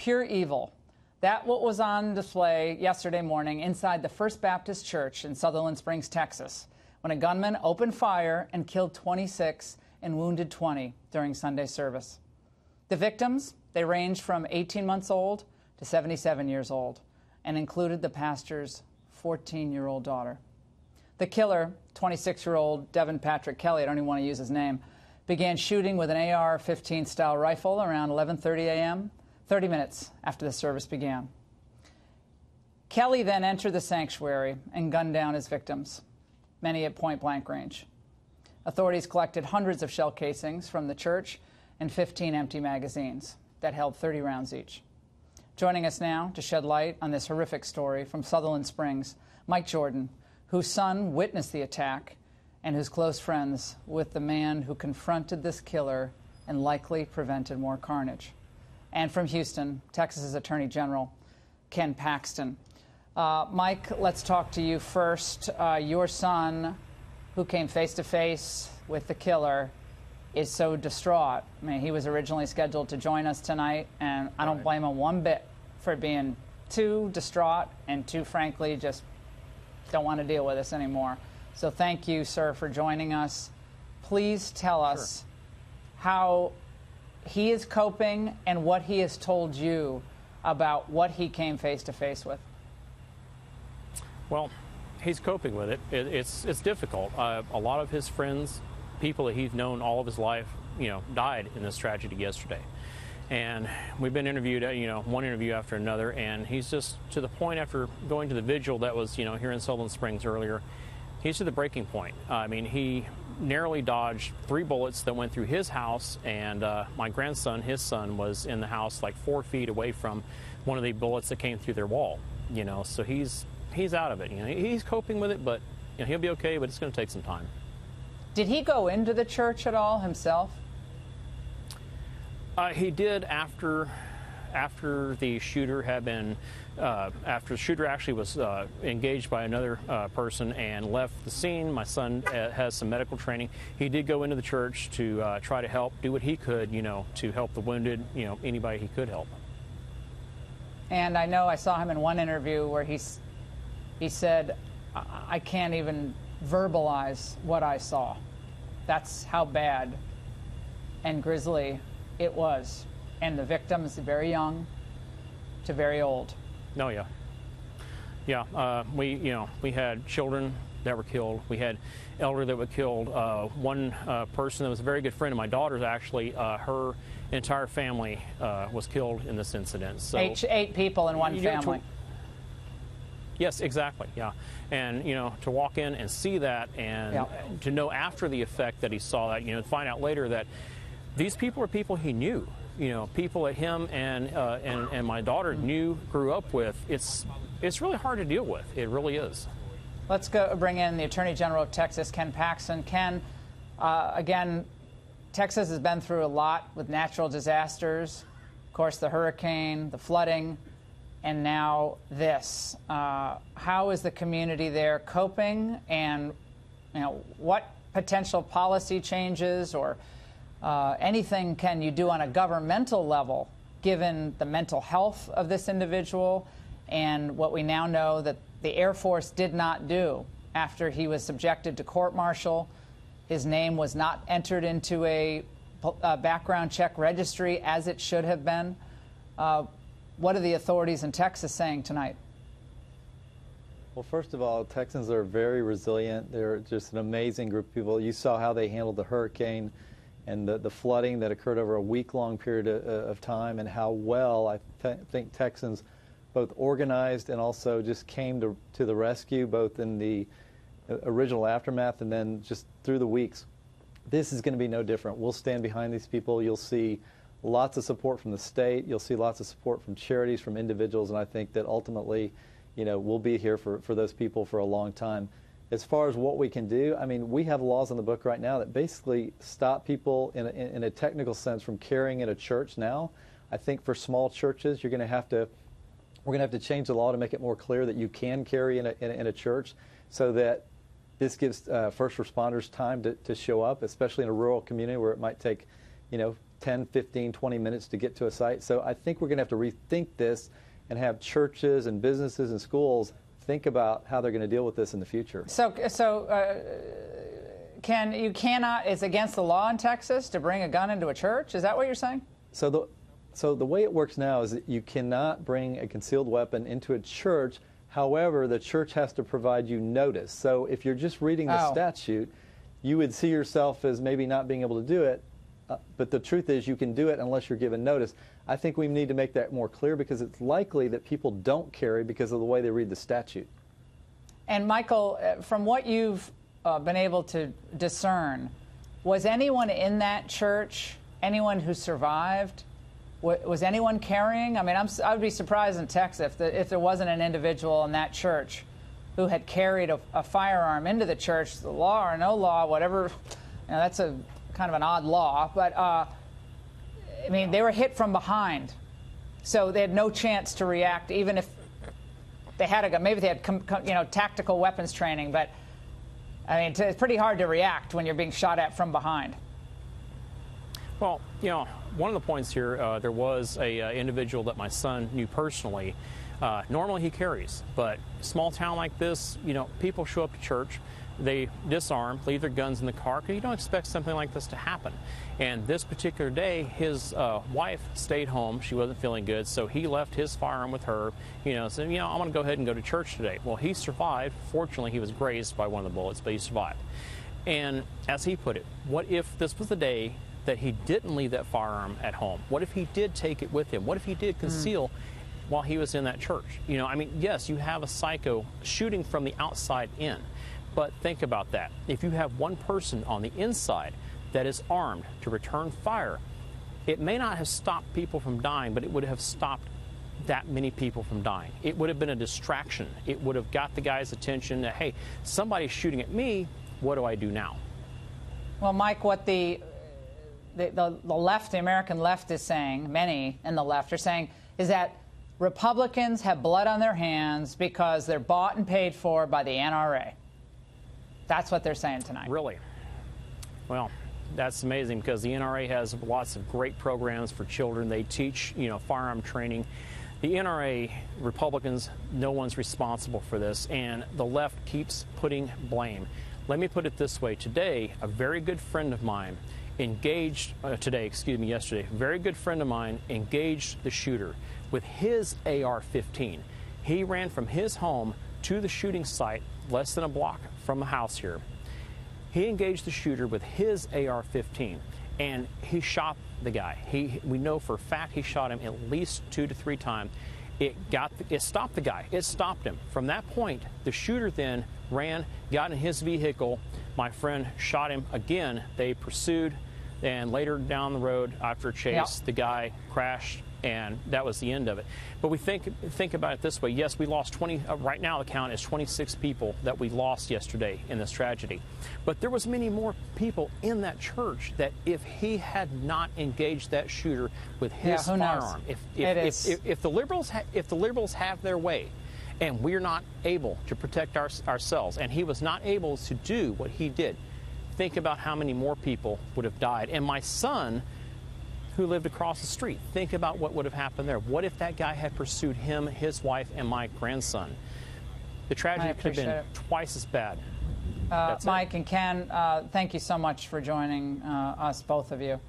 pure evil. That what was on display yesterday morning inside the First Baptist Church in Sutherland Springs, Texas, when a gunman opened fire and killed 26 and wounded 20 during Sunday service. The victims, they ranged from 18 months old to 77 years old and included the pastor's 14-year-old daughter. The killer, 26-year-old Devin Patrick Kelly, I don't even want to use his name, began shooting with an AR-15 style rifle around 11:30 a.m., 30 minutes after the service began. Kelly then entered the sanctuary and gunned down his victims, many at point-blank range. Authorities collected hundreds of shell casings from the church and 15 empty magazines that held 30 rounds each. Joining us now to shed light on this horrific story from Sutherland Springs, Mike Jordan, whose son witnessed the attack and who's close friends with the man who confronted this killer and likely prevented more carnage. And from Houston, Texas's Attorney General, Ken Paxton. Mike, let's talk to you first. Your son, who came face-to-face with the killer, is so distraught. I mean, he was originally scheduled to join us tonight, and I don't blame him one bit for being too distraught and too, frankly, just don't want to deal with this anymore. So thank you, sir, for joining us. Please tell us how he is coping and what he has told you about what he came face-to-face with. Well, he's coping with it. It's difficult. A lot of his friends, people that he's known all of his life, died in this tragedy yesterday. And we've been interviewed, one interview after another, and he's just to the point after going to the vigil that was, here in Sutherland Springs earlier, he's to the breaking point. I mean, he narrowly dodged 3 bullets that went through his house, and my grandson, his son, was in the house like 4 feet away from one of the bullets that came through their wall, so he's out of it. He's coping with it, but he'll be okay, but it's going to take some time. Did he go into the church at all himself? He did after the shooter had been, after the shooter actually was engaged by another person and left the scene. My son has some medical training. He did go into the church to try to help, do what he could, to help the wounded, anybody he could help. And I know I saw him in one interview where he said, I can't even verbalize what I saw. That's how bad and grisly it was. And the victims, very young to very old. Oh, yeah. Yeah, we had children that were killed. We had elder that were killed. One person that was a very good friend of my daughter's, actually, her entire family was killed in this incident. So 8 people in one family. Yes, exactly, yeah. And, to walk in and see that and to know after the effect that he saw that, find out later that these people are people he knew, people that him and my daughter grew up with. It's really hard to deal with. It really is. Let's go bring in the Attorney General of Texas, Ken Paxton. Ken, again, Texas has been through a lot with natural disasters, of course, the hurricane, the flooding, and now this. How is the community there coping, and what potential policy changes or anything can you do on a governmental level, given the mental health of this individual and what we now know that the Air Force did not do after he was subjected to court-martial? His name was not entered into a background check registry as it should have been. What are the authorities in Texas saying tonight? Well, first of all, Texans are very resilient. They're just an amazing group of people. You saw how they handled the hurricane and the flooding that occurred over a week-long period of time, and how well I think Texans both organized and also just came to the rescue, both in the original aftermath and then just through the weeks. This is going to be no different. We'll stand behind these people. You'll see lots of support from the state. You'll see lots of support from charities, from individuals, and I think that ultimately, we'll be here for those people for a long time. As far as what we can do, I mean, we have laws in the book right now that basically stop people in a technical sense from carrying in a church now. I think for small churches, we're going to have to change the law to make it more clear that you can carry in a church, so that this gives first responders time to show up, especially in a rural community where it might take, 10, 15, 20 minutes to get to a site. So I think we're going to have to rethink this and have churches and businesses and schools think about how they're going to deal with this in the future. It's against the law in Texas to bring a gun into a church? Is that what you're saying? So the way it works now is that you cannot bring a concealed weapon into a church. However, the church has to provide you notice. So if you're just reading the statute, you would see yourself as maybe not being able to do it. But the truth is you can do it unless you're given notice. I think we need to make that more clear because it's likely that people don't carry because of the way they read the statute. And Michael, from what you've been able to discern, was anyone in that church, anyone who survived, was anyone carrying? I mean, I would be surprised in Texas if there wasn't an individual in that church who had carried a firearm into the church, the law or no law, whatever. That's a kind of an odd law, but I mean, they were hit from behind, so they had no chance to react, even if they had a gun. Maybe they had tactical weapons training, but I mean, it's pretty hard to react when you're being shot at from behind. Well, one of the points here, there was a individual that my son knew personally. Normally he carries, but small town like this, people show up to church, they disarm, leave their guns in the car, because you don't expect something like this to happen. And this particular day, his wife stayed home. She wasn't feeling good, so he left his firearm with her, said, I'm going to go ahead and go to church today. Well, he survived. Fortunately, he was grazed by one of the bullets, but he survived. And as he put it, what if this was the day that he didn't leave that firearm at home? What if he did take it with him? What if he did conceal while he was in that church? I mean, yes, you have a psycho shooting from the outside in, but think about that. If you have one person on the inside that is armed to return fire, it may not have stopped people from dying, but it would have stopped that many people from dying. It would have been a distraction. It would have got the guy's attention that, hey, somebody's shooting at me, what do I do now? Well, Mike, what the left, the American left is saying, many in the left are saying, is that Republicans have blood on their hands because they're bought and paid for by the NRA. That's what they're saying tonight. Really? Well, that's amazing because the NRA has lots of great programs for children. They teach, firearm training. The NRA, Republicans, no one's responsible for this, and the left keeps putting blame. Let me put it this way. Today, a very good friend of mine yesterday, a very good friend of mine engaged the shooter with his AR-15. He ran from his home to the shooting site, less than a block from the house here. He engaged the shooter with his AR-15, and he shot the guy. We know for a fact he shot him at least 2 to 3 times. It stopped the guy. It stopped him. From that point, the shooter then ran, got in his vehicle. My friend shot him again. They pursued, and later down the road, after a chase, the guy crashed, and that was the end of it. But we think about it this way. Yes, we lost 20. Right now, the count is 26 people that we lost yesterday in this tragedy. But there was many more people in that church that if he had not engaged that shooter with his firearm, if the liberals have their way, and we're not able to protect ourselves, and he was not able to do what he did, think about how many more people would have died. And my son, who lived across the street, think about what would have happened there. What if that guy had pursued him, his wife, and my grandson? The tragedy could have been twice as bad. Mike and Ken, thank you so much for joining us, both of you.